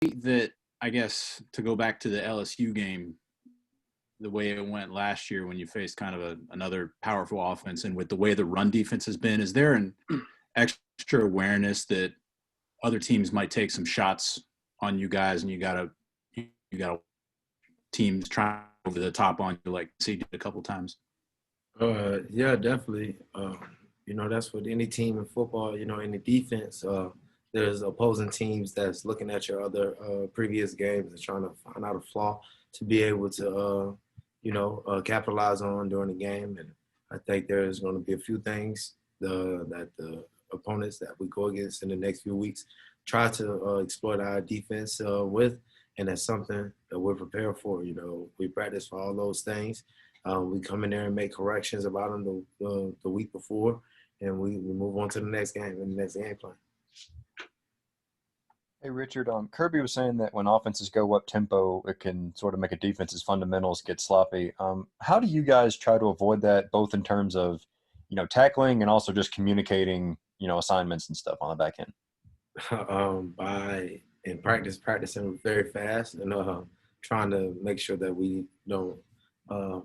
that, I guess, to go back to the LSU game, the way it went last year when you faced kind of another powerful offense, and with the way the run defense has been, is there an extra awareness that other teams might take some shots on you guys, and you got teams trying over the top on you like C did a couple times? Yeah, definitely. That's with any team in football, any defense. There's opposing teams that's looking at your other previous games and trying to find out a flaw to be able to, capitalize on during the game. And I think there's going to be a few things that the opponents that we go against in the next few weeks try to exploit our defense with. And that's something that we're prepared for. We practice for all those things. We come in there and make corrections about them the week before, and we move on to the next game and the next game plan. Hey, Richard, Kirby was saying that when offenses go up tempo, it can sort of make a defense's fundamentals get sloppy. How do you guys try to avoid that, both in terms of, tackling and also just communicating, assignments and stuff on the back end? By in practicing very fast and trying to make sure that we don't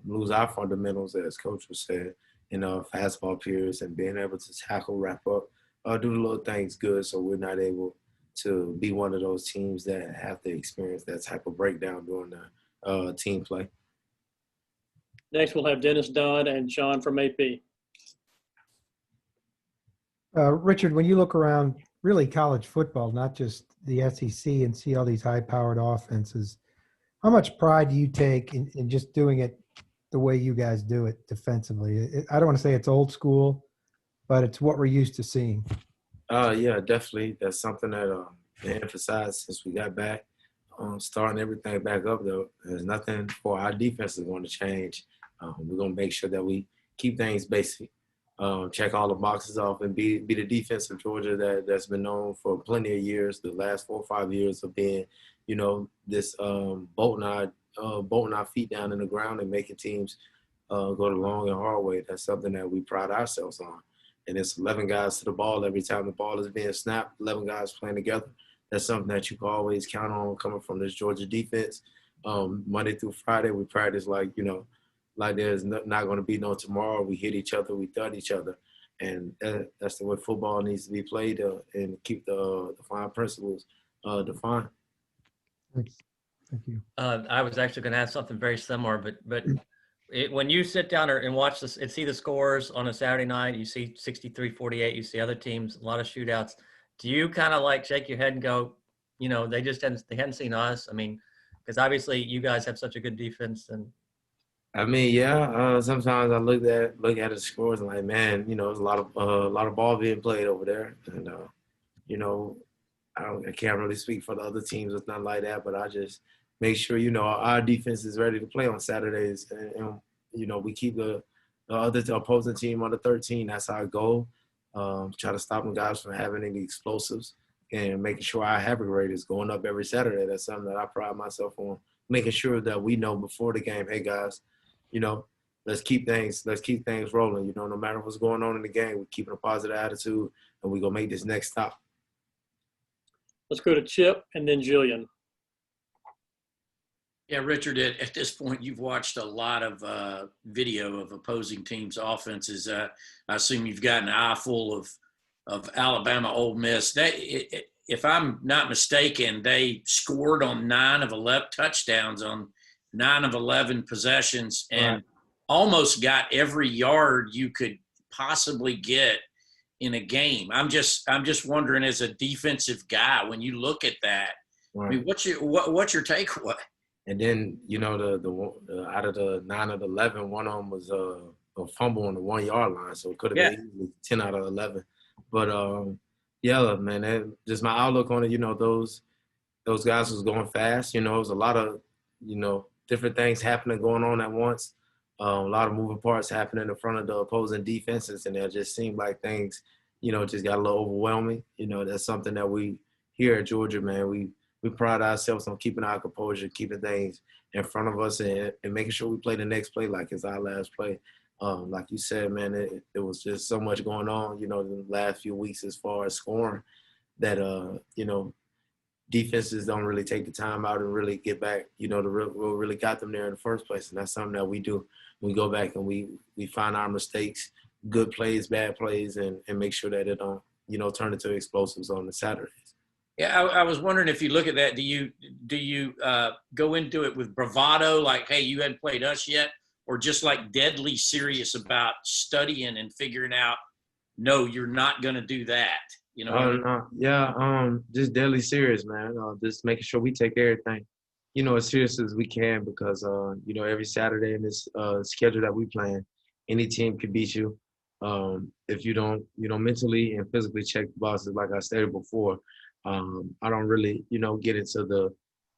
lose our fundamentals, as Coach was saying, in fastball periods, and being able to tackle, wrap up, do the little things good, so we're not able to be one of those teams that have to experience that type of breakdown during the team play. Next, we'll have Dennis Dodd and Sean from AP. Richard, when you look around really college football, not just the SEC, and see all these high-powered offenses, how much pride do you take in just doing it the way you guys do it defensively? I don't want to say it's old school, but it's what we're used to seeing. Yeah, definitely. That's something that they emphasized since we got back. Starting everything back up, though, there's nothing for our defense is going to change. We're going to make sure that we keep things basic, check all the boxes off, and be the defense of Georgia that's been known for plenty of years, the last 4 or 5 years of being, this bolting our feet down in the ground and making teams go the long and hard way. That's something that we pride ourselves on. And it's 11 guys to the ball every time the ball is being snapped, 11 guys playing together. That's something that you can always count on coming from this Georgia defense. Monday through Friday, we practice like there's not going to be no tomorrow. We hit each other, we thud each other. And that's the way football needs to be played and keep the fine principles defined. Thanks. Thank you. I was actually going to ask something very similar, but when you sit down and watch this and see the scores on a Saturday night, you see 63-48, you see other teams, a lot of shootouts. Do you kind of like shake your head and go, they hadn't seen us? I mean, because obviously you guys have such a good defense. And yeah. Sometimes I look at the scores and like, man, there's a lot of ball being played over there, and I can't really speak for the other teams or nothing like that, but I just make sure, our defense is ready to play on Saturdays. And we keep the other opposing team under 13. That's our goal. Try to stop them guys from having any explosives and making sure our habit rate is going up every Saturday. That's something that I pride myself on, making sure that we know before the game, hey, guys, let's keep things rolling. No matter what's going on in the game, we're keeping a positive attitude, and we're going to make this next stop. Let's go to Chip and then Jillian. Yeah, Richard, at this point, you've watched a lot of video of opposing teams' offenses. I assume you've got an eye full of Alabama, Ole Miss. If I'm not mistaken, they scored on 9 of 11 touchdowns on 9 of 11 possessions, and almost got every yard you could possibly get in a game. I'm just wondering, as a defensive guy, when you look at that, I mean, what's your takeaway? And then, the out of the 9 of the 11, one of them was a fumble on the 1 yard line. So it could have been easily 10 out of 11. But, man, just my outlook on it, those guys was going fast. It was a lot of, different things going on at once. A lot of moving parts happening in front of the opposing defenses. And it just seemed like things, just got a little overwhelming. That's something that we here at Georgia, man, we pride ourselves on keeping our composure, keeping things in front of us, and making sure we play the next play like it's our last play. Like you said, man, it was just so much going on, the last few weeks as far as scoring that, defenses don't really take the time out and really get back, what really got them there in the first place. And that's something that we do. We go back and we find our mistakes, good plays, bad plays, and make sure that it don't, turn into explosives on the Saturdays. Yeah, I was wondering if you look at that, do you go into it with bravado, like, hey, you hadn't played us yet, or just like deadly serious about studying and figuring out, no, you're not going to do that? You know what I mean? No, yeah, just deadly serious, man. Just making sure we take everything, as serious as we can, because every Saturday in this schedule that we plan, any team can beat you. If you don't, mentally and physically check the boxes, like I stated before. I don't really, get into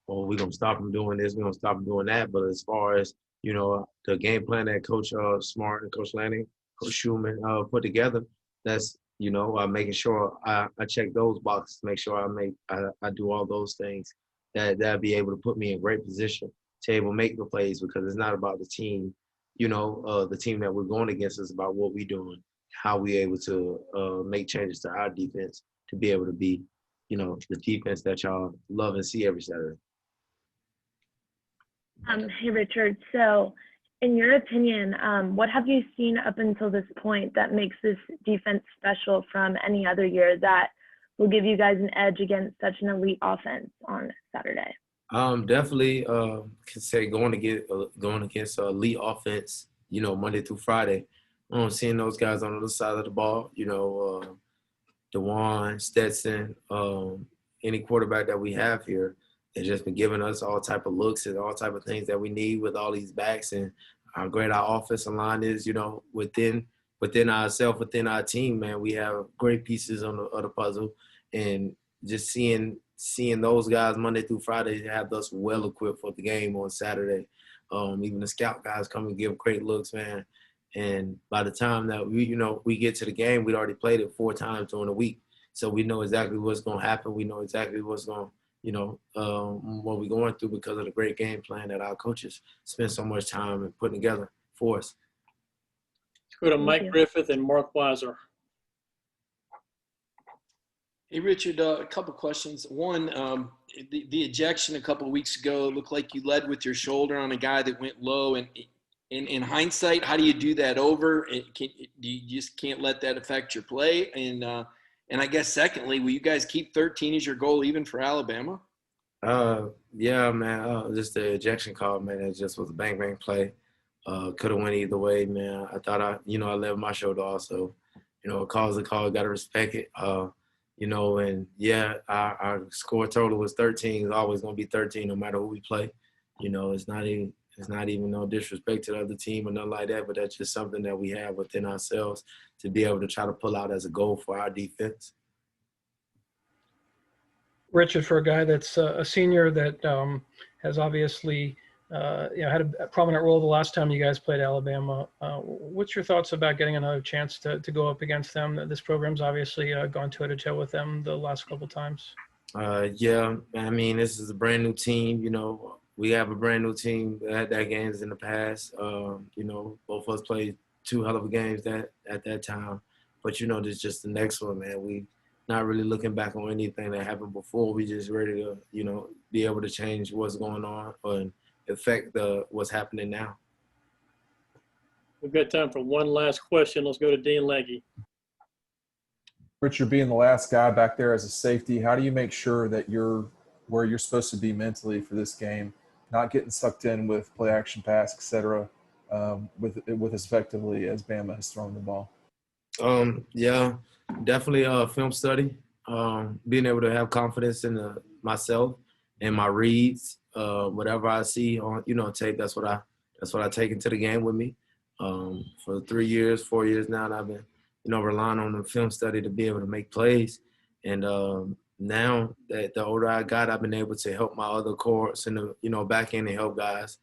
we're gonna stop them doing this, we're gonna stop them doing that. But as far as the game plan that Coach Smart and Coach Lanning, Coach Schulman put together, that's making sure I check those boxes, make sure I do all those things that'll be able to put me in great position to able to make the plays, because it's not about the team, the team that we're going against. Is about what we're doing, how we able to make changes to our defense to be able to be, the defense that y'all love and see every Saturday. Hey, Richard. So in your opinion, what have you seen up until this point that makes this defense special from any other year that will give you guys an edge against such an elite offense on Saturday? Definitely can say going against elite offense, Monday through Friday. Seeing those guys on the other side of the ball, DeJuan, Stetson, any quarterback that we have here, has just been giving us all type of looks and all type of things that we need with all these backs, and how great our offensive line is. Within ourselves, within our team, man, we have great pieces on the puzzle, and just seeing those guys Monday through Friday have us well equipped for the game on Saturday. Even the scout guys come and give great looks, man. And by the time that we get to the game, we'd already played it 4 times during the week. So we know exactly what's going to happen. We know exactly what's going to, what we're going through, because of the great game plan that our coaches spend so much time in putting together for us. Let's go to Mike Griffith and Mark Weiser. Hey, Richard, a couple questions. One, the ejection a couple of weeks ago, looked like you led with your shoulder on a guy that went low. And in hindsight, how do you do that over? You just can't let that affect your play? And I guess secondly, will you guys keep 13 as your goal even for Alabama? Yeah, man. Just the ejection call, man. It just was a bang bang play. Could have went either way, man. I thought I led with my shoulder also. A call's a call. Got to respect it. And yeah, our score total was 13. It's always going to be 13 no matter who we play. It's not even no disrespect to the other team or nothing like that, but that's just something that we have within ourselves to be able to try to pull out as a goal for our defense. Richard, for a guy that's a senior that has obviously had a prominent role the last time you guys played Alabama, what's your thoughts about getting another chance to go up against them? This program's obviously gone toe-to-toe with them the last couple times. Yeah, I mean, this is a brand new team. We have a brand new team that had that games in the past. Both of us played 2 hell of a games at that time. But, this is just the next one, man. We not really looking back on anything that happened before. We just ready to, be able to change what's going on and affect what's happening now. We've got time for one last question. Let's go to Dean Legge. Richard, being the last guy back there as a safety, how do you make sure that you're where you're supposed to be mentally for this game, not getting sucked in with play action pass, et cetera, with as effectively as Bama has thrown the ball? Yeah, definitely film study, being able to have confidence in myself and my reads. Whatever I see on tape, that's what I take into the game with me. For 3 years, 4 years now, and I've been relying on the film study to be able to make plays. And now that the older I got, I've been able to help my other cohorts in the back end and help guys.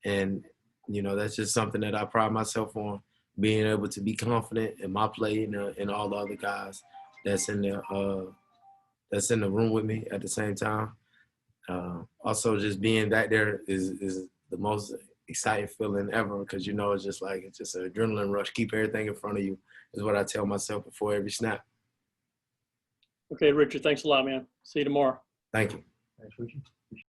And that's just something that I pride myself on, being able to be confident in my play and all the other guys that's in the room with me at the same time. Also, just being back there is the most exciting feeling ever, because it's just an adrenaline rush. Keep everything in front of you is what I tell myself before every snap. Okay, Richard, thanks a lot, man. See you tomorrow. Thank you. Thanks, Richard.